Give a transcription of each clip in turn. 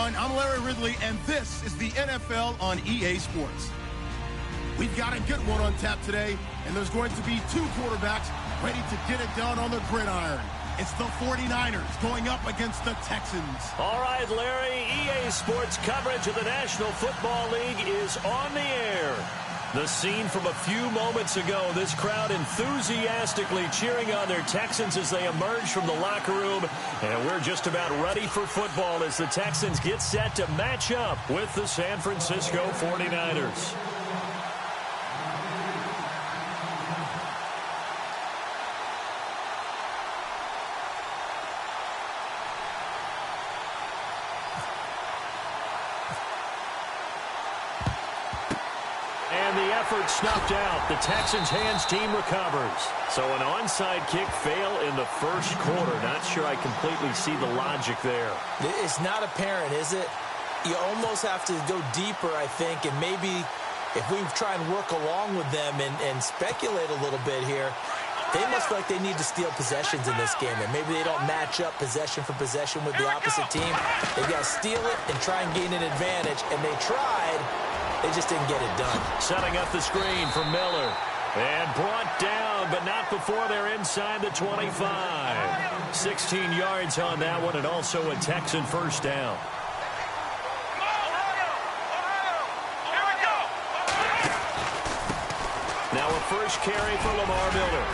everyone. I'm Larry Ridley, and this is the NFL on EA Sports. We've got a good one on tap today, and there's going to be two quarterbacks ready to get it done on the gridiron. It's the 49ers going up against the Texans. All right, Larry, EA Sports coverage of the National Football League is on the air. The scene from a few moments ago, this crowd enthusiastically cheering on their Texans as they emerge from the locker room. And we're just about ready for football as the Texans get set to match up with the San Francisco 49ers. Effort snuffed out. The Texans' hands team recovers. So an onside kick fail in the first quarter. Not sure I completely see the logic there. It's not apparent, is it? You almost have to go deeper, I think, and maybe if we try and work along with them and speculate a little bit here, they must feel like they need to steal possessions in this game, and maybe they don't match up possession for possession with the opposite team. They've got to steal it and try and gain an advantage, and they tried. They just didn't get it done. Setting up the screen for Miller. And brought down, but not before they're inside the 25. 16 yards on that one, and also a Texan first down. Now a first carry for Lamar Miller.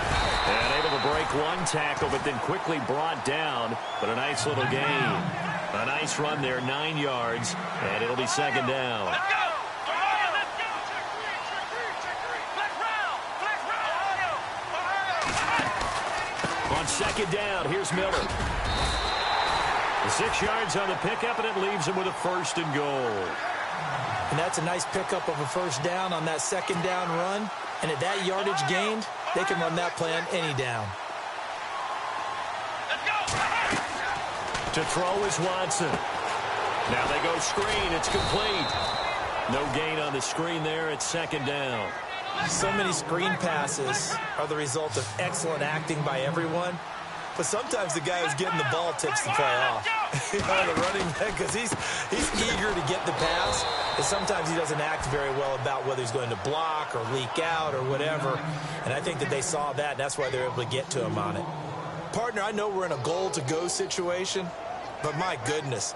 And able to break one tackle, but then quickly brought down. But a nice little gain. A nice run there, 9 yards. And it'll be second down. On second down, here's Miller. 6 yards on the pickup, and it leaves him with a first and goal. And that's a nice pickup of a first down on that second down run. And at that yardage gained, they can run that play on any down. To throw is Watson. Now they go screen. It's complete. No gain on the screen there. It's second down. So many screen passes are the result of excellent acting by everyone. But sometimes the guy who's getting the ball tips the play off. The running back, because he's eager to get the pass. And sometimes he doesn't act very well about whether he's going to block or leak out or whatever. And I think that they saw that, and that's why they're able to get to him on it. Partner, I know we're in a goal-to-go situation, but my goodness,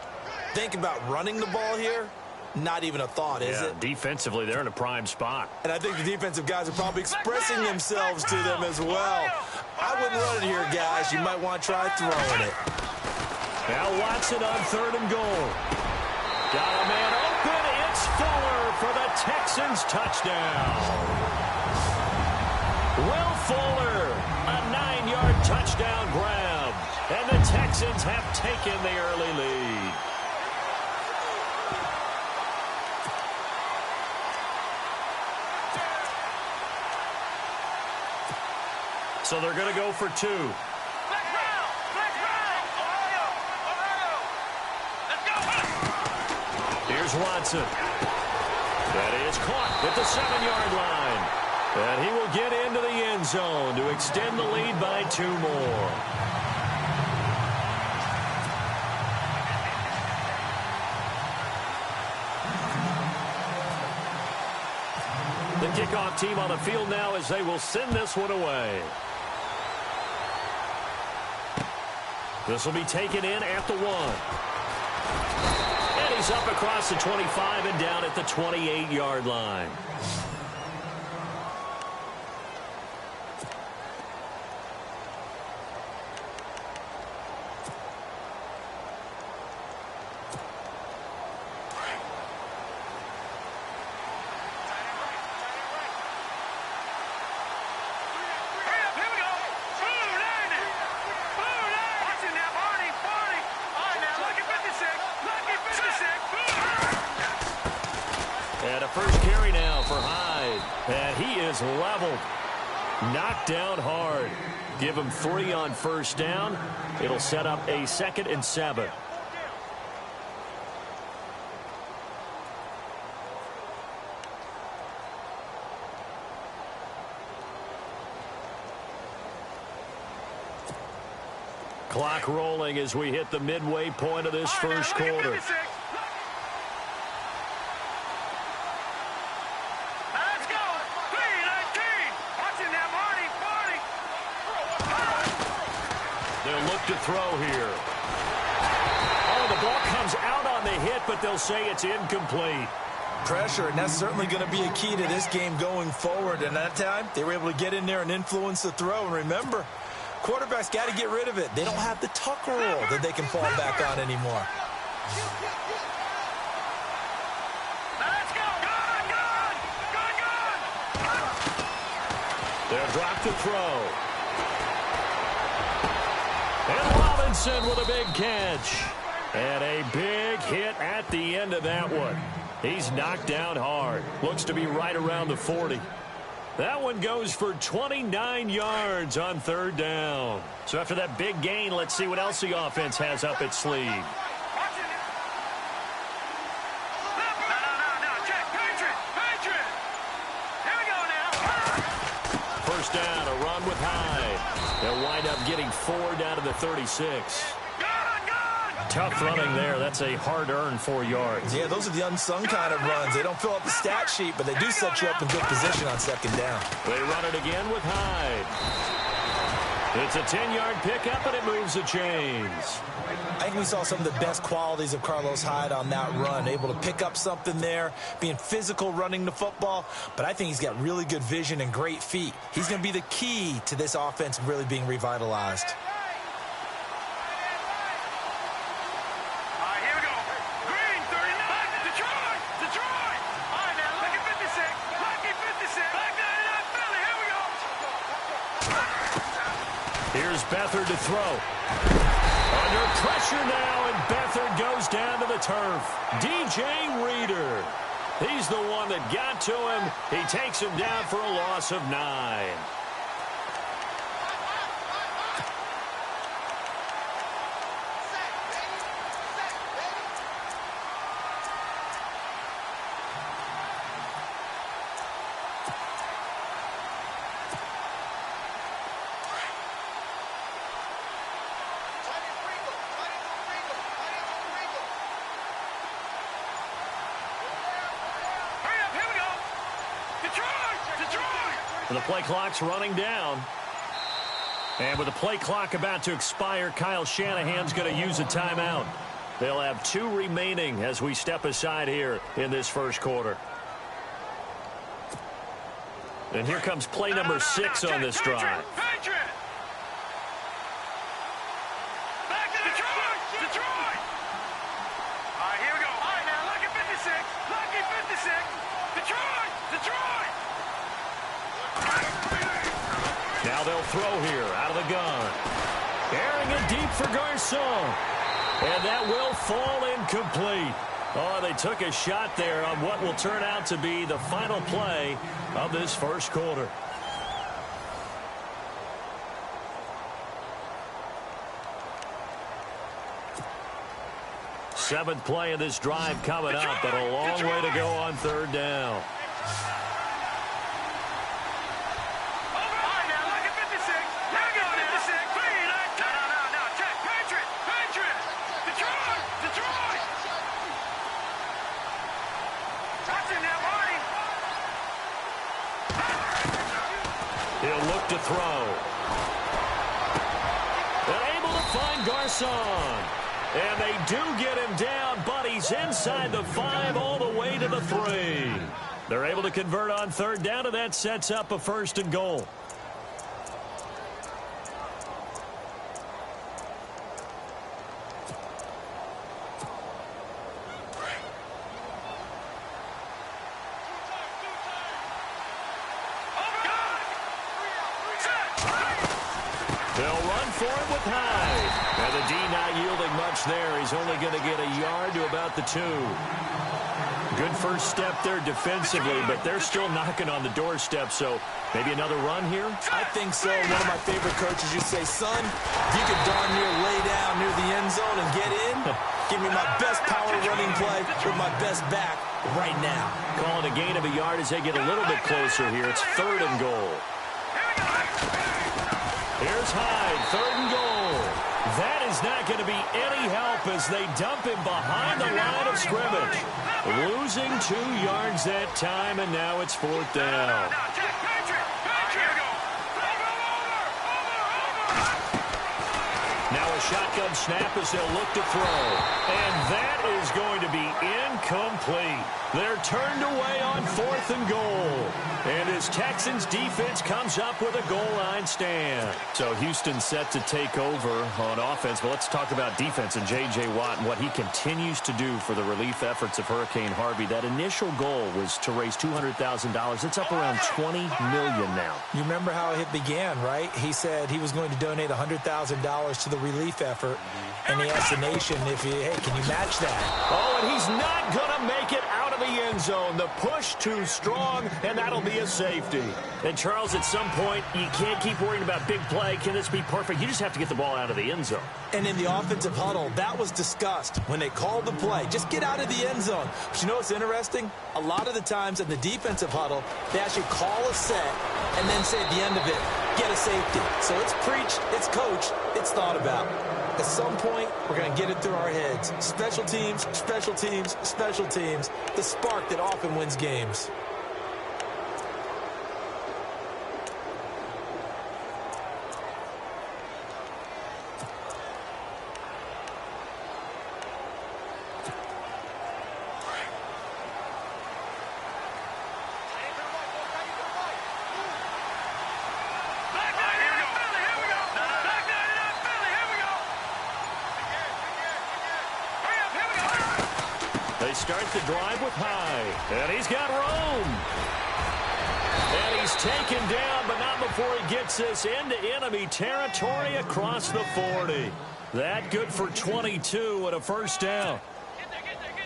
think about running the ball here. Not even a thought, is it? Defensively, they're in a prime spot. And I think the defensive guys are probably expressing themselves to them as well. I wouldn't run it here, guys. You might want to try throwing it. Now Watson on third and goal. Got a man open. It's Fuller for the Texans touchdown. Will Fuller, a 9-yard touchdown grab. And the Texans have taken the early lead. So they're going to go for two. Here's Watson. That is caught at the 7-yard line. And he will get into the end zone to extend the lead by 2 more. The kickoff team on the field now as they will send this one away. This will be taken in at the 1. And he's up across the 25 and down at the 28-yard line. And a first carry now for Hyde. And he is leveled. Knocked down hard. Give him 3 on first down. It'll set up a 2nd and 7. Clock rolling as we hit the midway point of this first quarter. He'll look to throw here. Oh, the ball comes out on the hit, but they'll say it's incomplete. Pressure, and that's certainly going to be a key to this game going forward. And that time, they were able to get in there and influence the throw. And remember, quarterbacks got to get rid of it. They don't have the tuck roll that they can fall back on anymore. Let's go. Good. They'll drop to throw. And Robinson with a big catch. And a big hit at the end of that one. He's knocked down hard. Looks to be right around the 40. That one goes for 29 yards on third down. So after that big gain, let's see what else the offense has up its sleeve. First down, a run with Hyde. They'll wind up getting 4 down to the 36. Tough running there. That's a hard-earned 4 yards. Yeah, those are the unsung kind of runs. They don't fill up the stat sheet, but they do set you up in good position on second down. They run it again with Hyde. It's a 10-yard pickup, and it moves the chains. I think we saw some of the best qualities of Carlos Hyde on that run. Able to pick up something there, being physical running the football, but I think he's got really good vision and great feet. He's going to be the key to this offense really being revitalized. Here's Beathard to throw. Under pressure now, and Beathard goes down to the turf. DJ Reader. He's the one that got to him. He takes him down for a loss of 9. The play clock's running down. And with the play clock about to expire, Kyle Shanahan's going to use a timeout. They'll have 2 remaining as we step aside here in this first quarter. And here comes play number 6 on this drive. Now they'll throw here out of the gun. Airing it deep for Garcon. And that will fall incomplete. Oh, they took a shot there on what will turn out to be the final play of this first quarter. Seventh play of this drive coming up, but a long way to go on third down. He'll look to throw. They're able to find Garcon. And they do get him down, but he's inside the 5 all the way to the 3. They're able to convert on third down, and that sets up a 1st and goal. They'll run for it with Hyde. And the D not yielding much there. He's only going to get a yard to about the 2. Good first step there defensively, but they're still knocking on the doorstep, so maybe another run here? I think so. One of my favorite coaches used to say, son, you could darn near lay down near the end zone and get in. Give me my best power running play with my best back right now. Calling a gain of a yard as they get a little bit closer here. It's 3rd and goal. Here's Hyde, 3rd and goal. That is not going to be any help as they dump him behind the line of scrimmage. Losing 2 yards that time, and now it's 4th down. shotgun snap as they'll look to throw. And that is going to be incomplete. They're turned away on 4th and goal. And as Texans defense comes up with a goal line stand. So Houston set to take over on offense. But let's talk about defense and J.J. Watt and what he continues to do for the relief efforts of Hurricane Harvey. That initial goal was to raise $200,000. It's up around $20 million now. You remember how it began, right? He said he was going to donate $100,000 to the relief effort. And he asked the nation, hey, can you match that? Oh, and he's not going to make it out of the end zone. The push too strong, and that'll be a safety. And, Charles, at some point, you can't keep worrying about big play. Can this be perfect? You just have to get the ball out of the end zone. And in the offensive huddle, that was discussed when they called the play. Just get out of the end zone. But you know what's interesting? A lot of the times in the defensive huddle, they actually call a set and then say at the end of it, get a safety. So it's preached, it's coached, it's thought about. At some point, we're going to get it through our heads. Special teams, special teams, special teams. The spark that often wins games. Start the drive with High. And he's got room. And he's taken down, but not before he gets this into enemy territory across the 40. That good for 22 and a first down.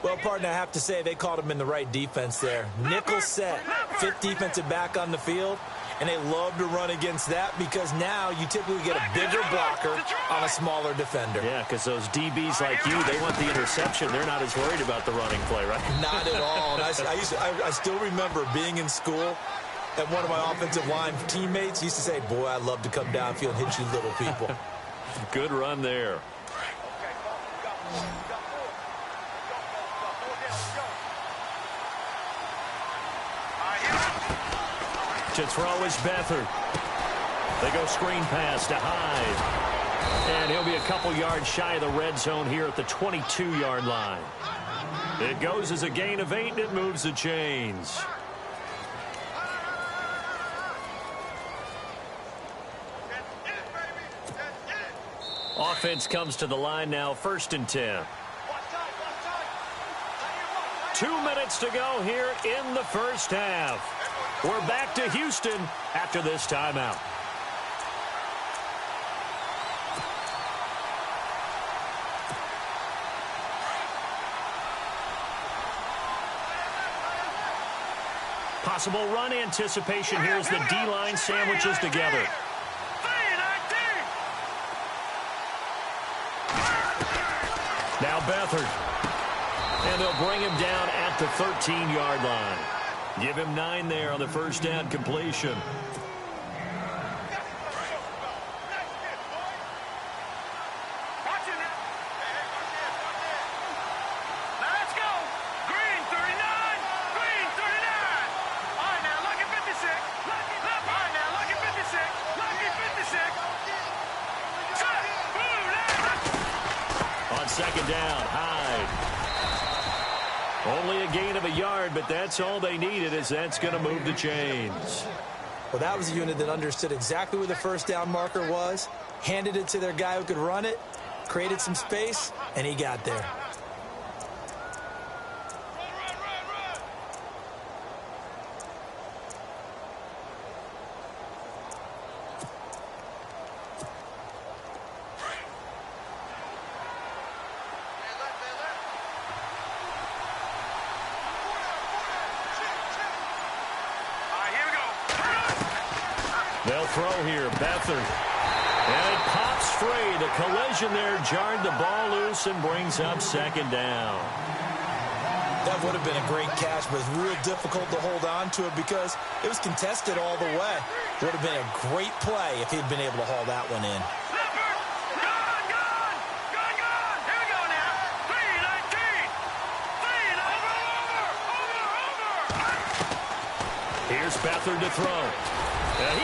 Well, partner, I have to say they called him in the right defense there. Nickel set, 5th defensive back on the field. And they love to run against that because now you typically get a bigger blocker on a smaller defender. Yeah, because those DBs like you, they want the interception. They're not as worried about the running play, right? Not at all. And I still remember being in school, and one of my offensive line teammates used to say, boy, I'd love to come downfield and hit you little people. Good run there. To throw is Beathard. They go screen pass to Hyde. And he'll be a couple yards shy of the red zone here at the 22-yard line. It goes as a gain of 8, and it moves the chains. Offense comes to the line now, 1st and 10. 2 minutes to go here in the first half. We're back to Houston after this timeout. Possible run anticipation here as the D-line sandwiches together. Now Beathard. And they'll bring him down at the 13-yard line. Give him 9 there on the first down completion. Let's go. Green 39. Green 39. All right, now look at 56. All right, now look at 56. Look at 56. On second down, Hyde. Only a gain of a yard, but that's all they needed, as that's going to move the chains. Well, that was a unit that understood exactly where the first down marker was, handed it to their guy who could run it, created some space, and he got there. They'll throw here, Beathard. And it pops free. The collision there jarred the ball loose and brings up second down. That would have been a great catch, but it's real difficult to hold on to it because it was contested all the way. Would have been a great play if he'd been able to haul that one in. Here's Beathard to throw.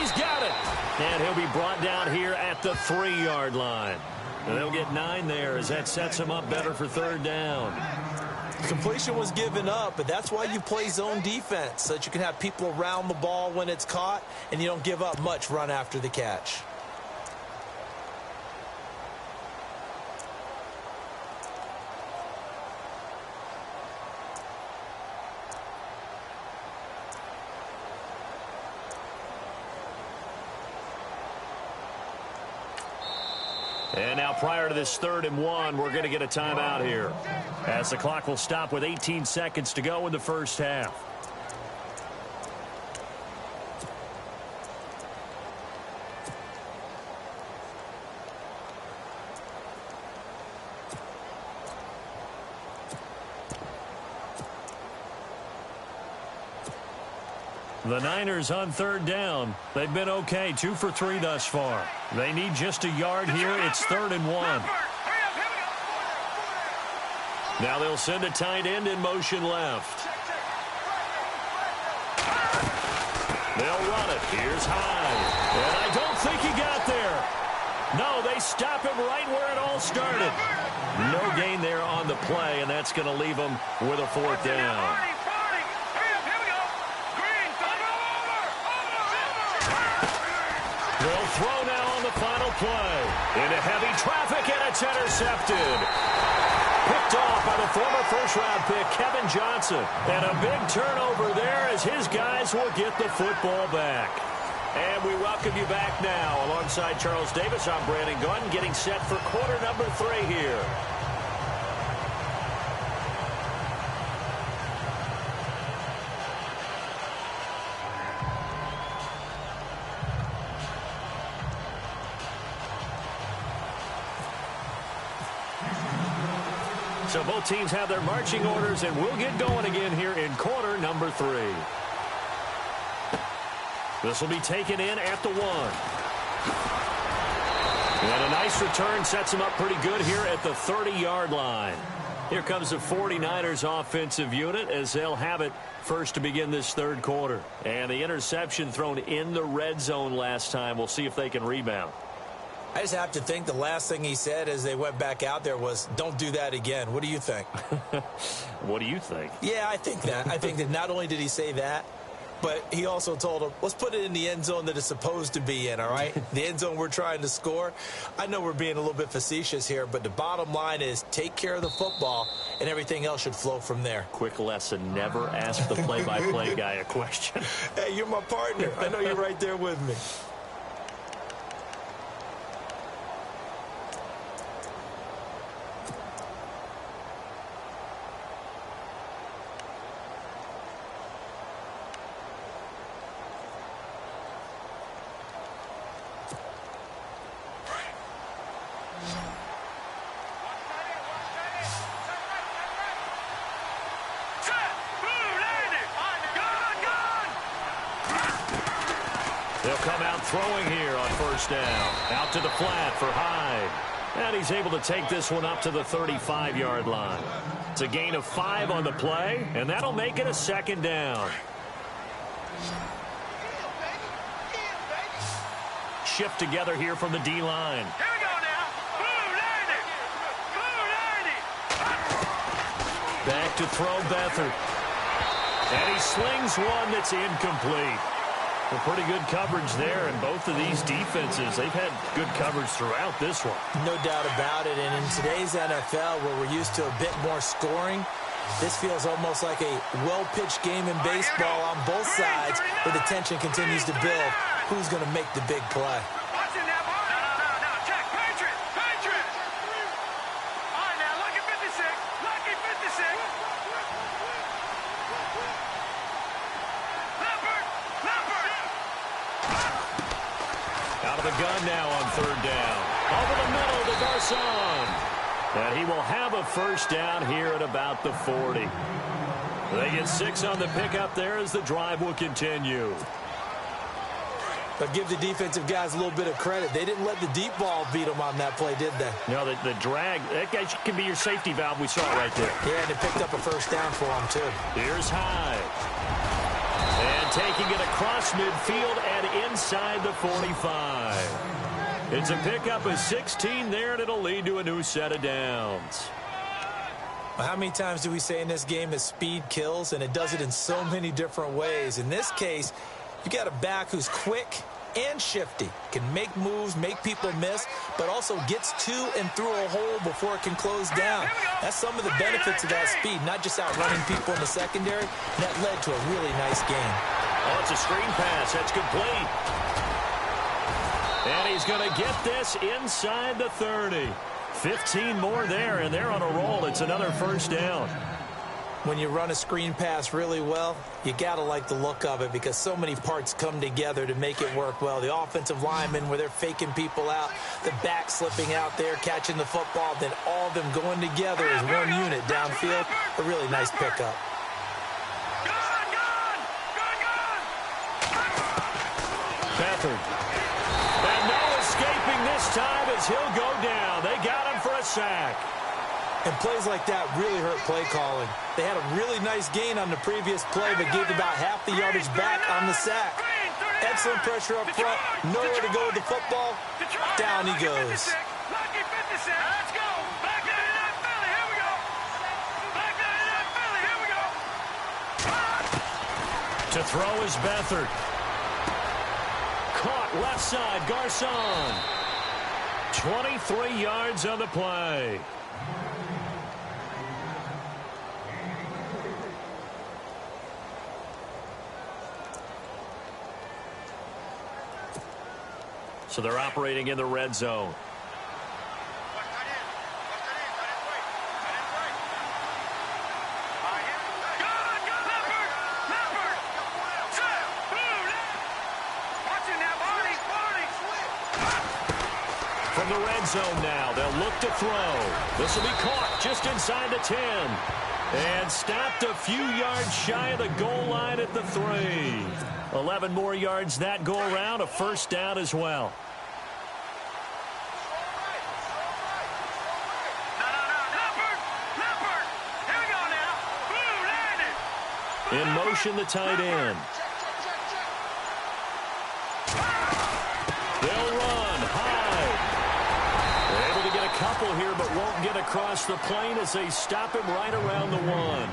He's got it. And he'll be brought down here at the 3-yard line. And they'll get 9 there as that sets them up better for third down. Completion was given up, but that's why you play zone defense, so that you can have people around the ball when it's caught, and you don't give up much run after the catch. And now prior to this 3rd and 1, we're going to get a timeout here, as the clock will stop with 18 seconds to go in the first half. The Niners on 3rd down. They've been okay, 2 for 3 thus far. They need just a yard here. It's 3rd and 1. Now they'll send a tight end in motion left. They'll run it. Here's Hyde. And I don't think he got there. No, they stop him right where it all started. No gain there on the play, and that's going to leave them with a 4th down. They'll throw now on the final play. Into heavy traffic, and it's intercepted. Picked off by the former first-round pick, Kevin Johnson. And a big turnover there as his guys will get the football back. And we welcome you back now. Alongside Charles Davis, I'm Brandon Gunn, getting set for quarter number 3 here. So both teams have their marching orders, and we'll get going again here in quarter number 3. This will be taken in at the 1. And a nice return sets them up pretty good here at the 30-yard line. Here comes the 49ers offensive unit as they'll have it first to begin this 3rd quarter. And the interception thrown in the red zone last time. We'll see if they can rebound. I just have to think the last thing he said as they went back out there was, don't do that again. What do you think? What do you think? Yeah, I think that. I think that not only did he say that, but he also told him, let's put it in the end zone that it's supposed to be in, all right? The end zone we're trying to score. I know we're being a little bit facetious here, but the bottom line is take care of the football, and everything else should flow from there. Quick lesson, never ask the play-by-play guy a question. Hey, you're my partner. I know you're right there with me. They'll come out throwing here on 1st down. Out to the flat for Hyde. And he's able to take this one up to the 35-yard line. It's a gain of 5 on the play, and that'll make it a 2nd down. Shift together here from the D-line. Here we go now. Back to throw Beathard. And he slings one that's incomplete. Well, pretty good coverage there, and both of these defenses, they've had good coverage throughout this one. No doubt about it, and in today's NFL, where we're used to a bit more scoring, this feels almost like a well-pitched game in baseball on both sides, where the tension continues to build. Who's going to make the big play? Watch it now. No. Check. Patriot. All right, now, lucky 56. Lucky 56. Out of the gun now on 3rd down. Over the middle to Garcon. And he will have a 1st down here at about the 40. They get 6 on the pickup there as the drive will continue. But give the defensive guys a little bit of credit. They didn't let the deep ball beat them on that play, did they? No, the drag, that guy can be your safety valve. We saw it right there. Yeah, and they picked up a 1st down for them, too. Here's Hyde. And taking it across midfield and inside the 45. It's a pickup of 16 there, and it'll lead to a new set of downs. Well, how many times do we say in this game that speed kills, and it does it in so many different ways? In this case, you got a back who's quick and shifty, can make moves, make people miss, but also gets to and through a hole before it can close down. That's some of the benefits of that speed, not just outrunning people in the secondary. That led to a really nice game. Oh, it's a screen pass. That's complete. And he's going to get this inside the 30. 15 more there, and they're on a roll. It's another first down. When you run a screen pass really well, you got to like the look of it because so many parts come together to make it work well. The offensive linemen, where they're faking people out, the back slipping out there, catching the football, then all of them going together as one unit downfield. A really nice pickup. Beathard. And no escaping this time as he'll go down. They got him for a sack. And plays like that really hurt play calling. They had a really nice gain on the previous play, but gave about half the yardage back on the sack. Excellent pressure up front. Nowhere to go with the football. Down he goes. Let's go. Back 99 Philly. Here we go. Back 99 Philly. Here we go. To throw is Beathard. Caught left side, Garcon. 23 yards on the play. So they're operating in the red zone. From the red zone now, they'll look to throw. This will be caught just inside the 10. And stopped a few yards shy of the goal line at the 3. 11 more yards that go around, a first down as well. In motion, the tight end. They'll run high. They're able to get a couple here, but won't get across the plane as they stop him right around the 1.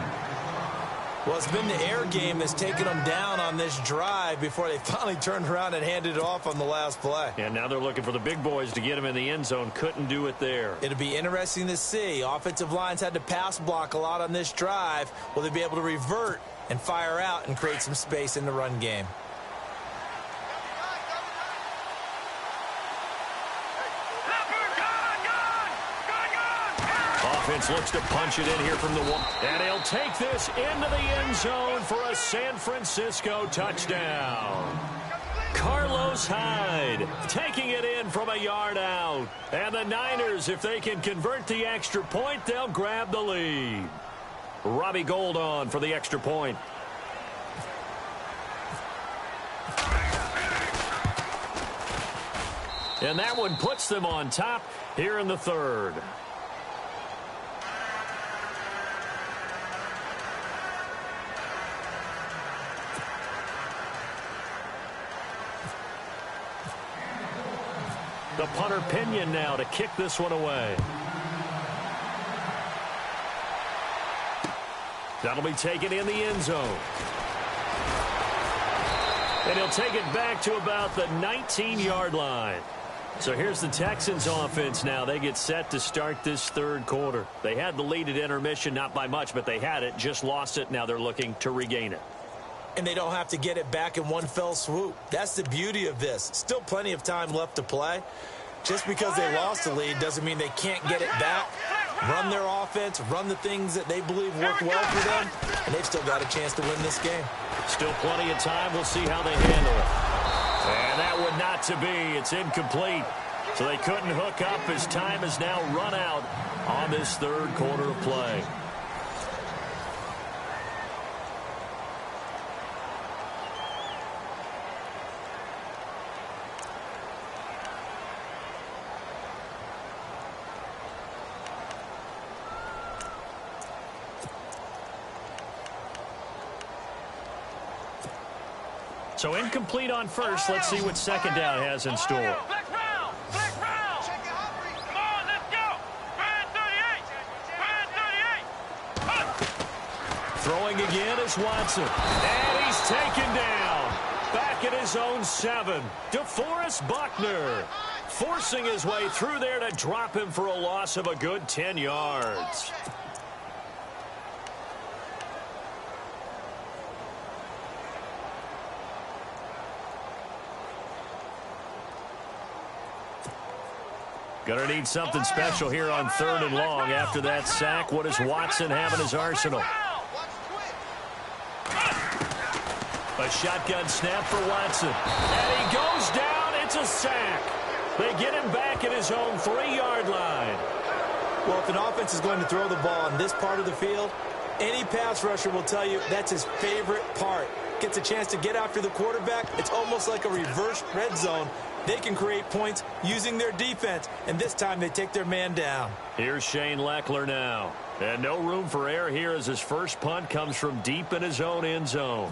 Well, it's been the air game that's taken them down on this drive before they finally turned around and handed it off on the last play. And now they're looking for the big boys to get him in the end zone. Couldn't do it there. It'll be interesting to see. Offensive lines had to pass block a lot on this drive. Will they be able to revert and fire out and create some space in the run game? Offense looks to punch it in here from the 1. And he'll take this into the end zone for a San Francisco touchdown. Carlos Hyde taking it in from a yard out. And the Niners, if they can convert the extra point, they'll grab the lead. Robbie Gould on for the extra point. And that one puts them on top here in the 3rd. The punter Pinion now to kick this one away. That'll be taken in the end zone. And he'll take it back to about the 19-yard line. So here's the Texans offense now. They get set to start this 3rd quarter. They had the lead at intermission, not by much, but they had it, just lost it. Now they're looking to regain it. And they don't have to get it back in one fell swoop. That's the beauty of this. Still plenty of time left to play. Just because they lost the lead doesn't mean they can't get it back. Run their offense, run the things that they believe work well for them, and they've still got a chance to win this game. Still plenty of time. We'll see how they handle it. And that would not to be. It's incomplete. So they couldn't hook up as time has now run out on this 3rd quarter of play. So incomplete on first. Let's see what second down has in store. Flex round. Flex again is Watson. And he's taken down. Back at his own 7. DeForest Buckner forcing his way through there to drop him for a loss of a good 10 yards. Gonna need something special here on 3rd and long. After that sack, what does Watson have in his arsenal? A shotgun snap for Watson. And he goes down. It's a sack. They get him back at his own 3-yard line. Well, if an offense is going to throw the ball in this part of the field, any pass rusher will tell you that's his favorite part. Gets a chance to get after the quarterback. It's almost like a reverse red zone. They can create points using their defense, and this time they take their man down. Here's Shane Leckler now. And no room for error here as his first punt comes from deep in his own end zone.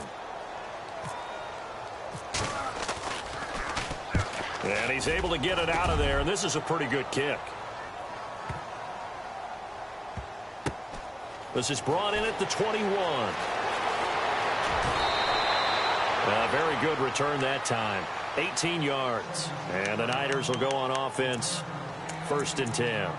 And he's able to get it out of there, and this is a pretty good kick. This is brought in at the 21. Very good return that time. 18 yards. And the Niners will go on offense. 1st and 10.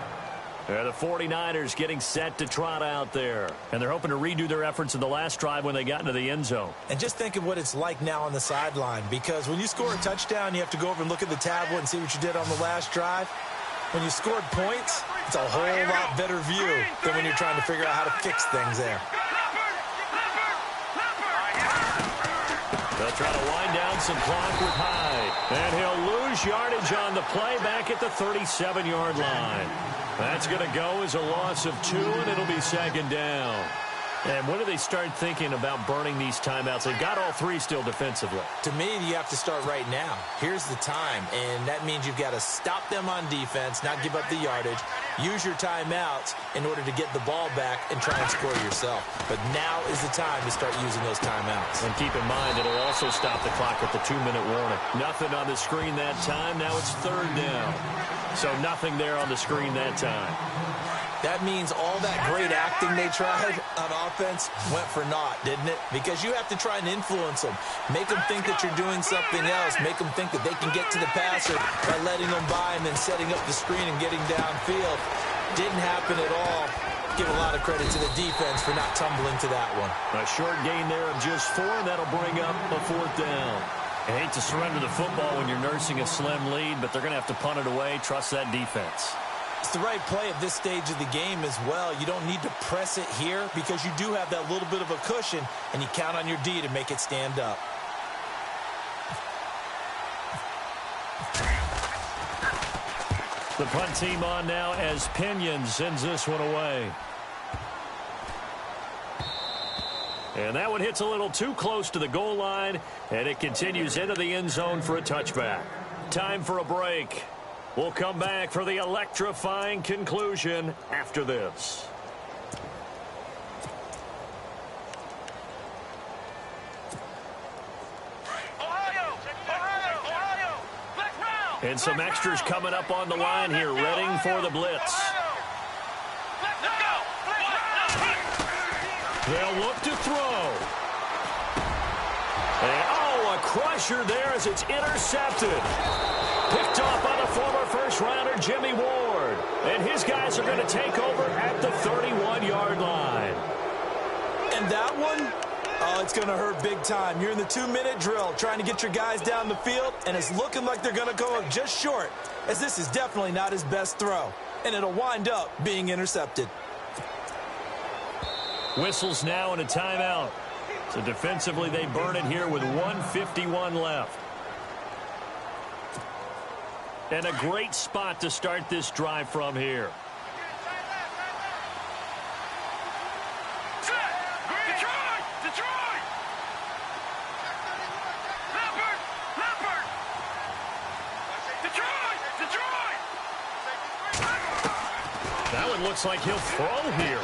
The 49ers getting set to trot out there. And they're hoping to redo their efforts in the last drive when they got into the end zone. And just think of what it's like now on the sideline. Because when you score a touchdown, you have to go over and look at the tablet and see what you did on the last drive. When you scored points, it's a whole lot better view than when you're trying to figure out how to fix things there. They'll try to wind down some clock with Hyde. And he'll lose yardage on the play back at the 37-yard line. That's going to go as a loss of 2, and it'll be 2nd down. And when do they start thinking about burning these timeouts? They've got all 3 still defensively. To me, you have to start right now. Here's the time, and that means you've got to stop them on defense, not give up the yardage, use your timeouts in order to get the ball back and try and score yourself. But now is the time to start using those timeouts. And keep in mind, it'll also stop the clock at the 2-minute warning. Nothing on the screen that time. Now it's 3rd down. So nothing there on the screen that time. That means all that great acting they tried on offense went for naught, didn't it? Because you have to try and influence them. Make them think that you're doing something else. Make them think that they can get to the passer by letting them by and then setting up the screen and getting downfield. Didn't happen at all. Give a lot of credit to the defense for not tumbling to that one. A short gain there of just 4, and that'll bring up a 4th down. I hate to surrender the football when you're nursing a slim lead, but they're going to have to punt it away. Trust that defense. It's the right play at this stage of the game as well. You don't need to press it here because you do have that little bit of a cushion, and you count on your D to make it stand up. The punt team on now as Pinion sends this one away. And that one hits a little too close to the goal line, and it continues into the end zone for a touchback. Time for a break. We'll come back for the electrifying conclusion after this. Ohio, let's round. And some extras coming up on the line here, readying for the blitz. Let's go. They'll look to throw. And, a crusher there as it's intercepted. Picked off by the former first-rounder Jimmy Ward. And his guys are going to take over at the 31-yard line. And that one, it's going to hurt big time. You're in the 2-minute drill trying to get your guys down the field, and it's looking like they're going to go up just short, as this is definitely not his best throw. And it'll wind up being intercepted. Whistles now and a timeout. So defensively, they burn it here with 1:51 left. And a great spot to start this drive from here. Detroit! Leopard! Detroit! That one looks like he'll throw here.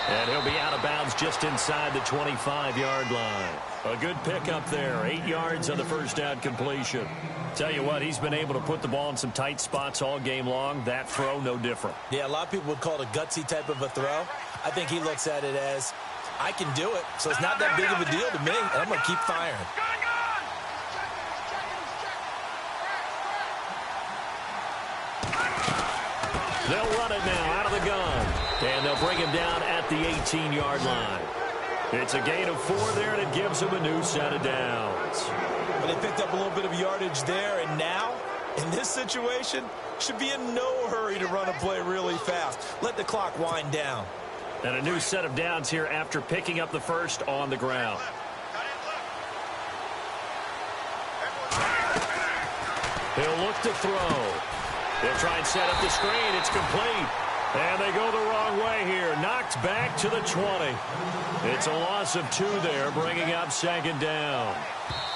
And he'll be out of bounds just inside the 25-yard line. A good pickup there. 8 yards on the first down completion. Tell you what, he's been able to put the ball in some tight spots all game long. That throw, no different. Yeah, a lot of people would call it a gutsy type of a throw. I think he looks at it as I can do it, so it's not that big of a deal to me, and I'm going to keep firing. They'll run it now out of the gun, and they'll bring him down at the 18-yard line. It's a gain of 4 there, and it gives them a new set of downs. But they picked up a little bit of yardage there, and now, in this situation, should be in no hurry to run a play really fast. Let the clock wind down. And a new set of downs here after picking up the first on the ground. He'll look to throw. They'll try and set up the screen. It's complete. And they go the wrong way here. Knocked back to the 20. It's a loss of 2 there, bringing up second down.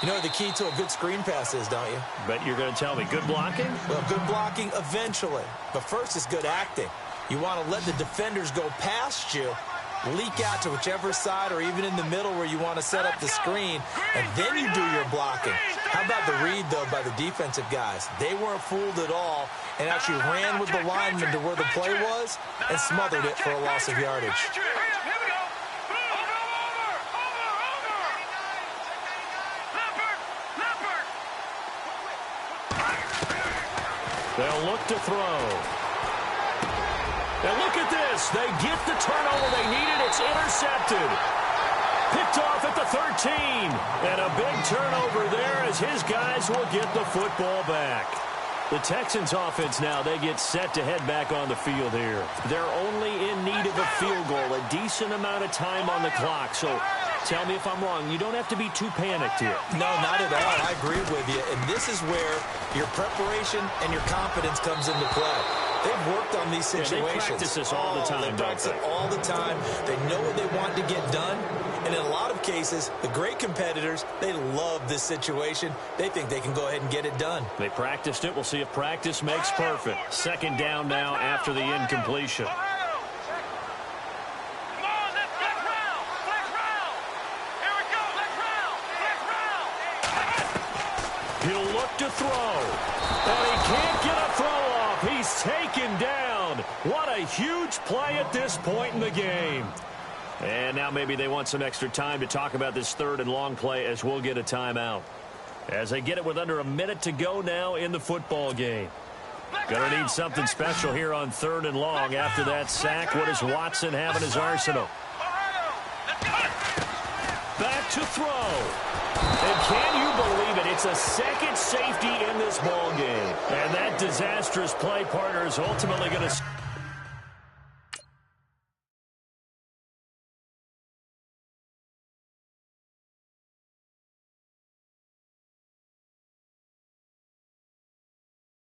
You know what the key to a good screen pass is, don't you? Bet you're going to tell me. Good blocking? Well, good blocking eventually. But first is good acting. You want to let the defenders go past you, leak out to whichever side or even in the middle where you want to set up the screen, and then you do your blocking. How about the read, though, by the defensive guys? They weren't fooled at all and actually ran with the lineman to where the play was and smothered it for a loss of yardage. They'll look to throw. And look at this. They get the turnover they needed. It's intercepted. Picked off at the 13. And a big turnover there as his guys will get the football back. The Texans offense now, they get set to head back on the field here. They're only in need of a field goal, a decent amount of time on the clock. So tell me if I'm wrong. You don't have to be too panicked here. No, not at all. I agree with you. And this is where your preparation and your confidence comes into play. They've worked on these situations. Yeah, they practice this all the time. They practice it all the time. They know what they want to get done. And in a lot of cases, the great competitors, they love this situation. They think they can go ahead and get it done. They practiced it. We'll see if practice makes perfect. Second down now after the incompletion. He'll look to throw. And he can't get a throw off. He's taken down. What a huge play at this point in the game. And now maybe they want some extra time to talk about this third and long play as we'll get a timeout. As they get it with under a minute to go now in the football game. Gonna need something special here on third and long. After that sack, what does Watson have in his arsenal? Back to throw. And can you believe it? It's a second safety in this ball game. And that disastrous play partner is ultimately going to...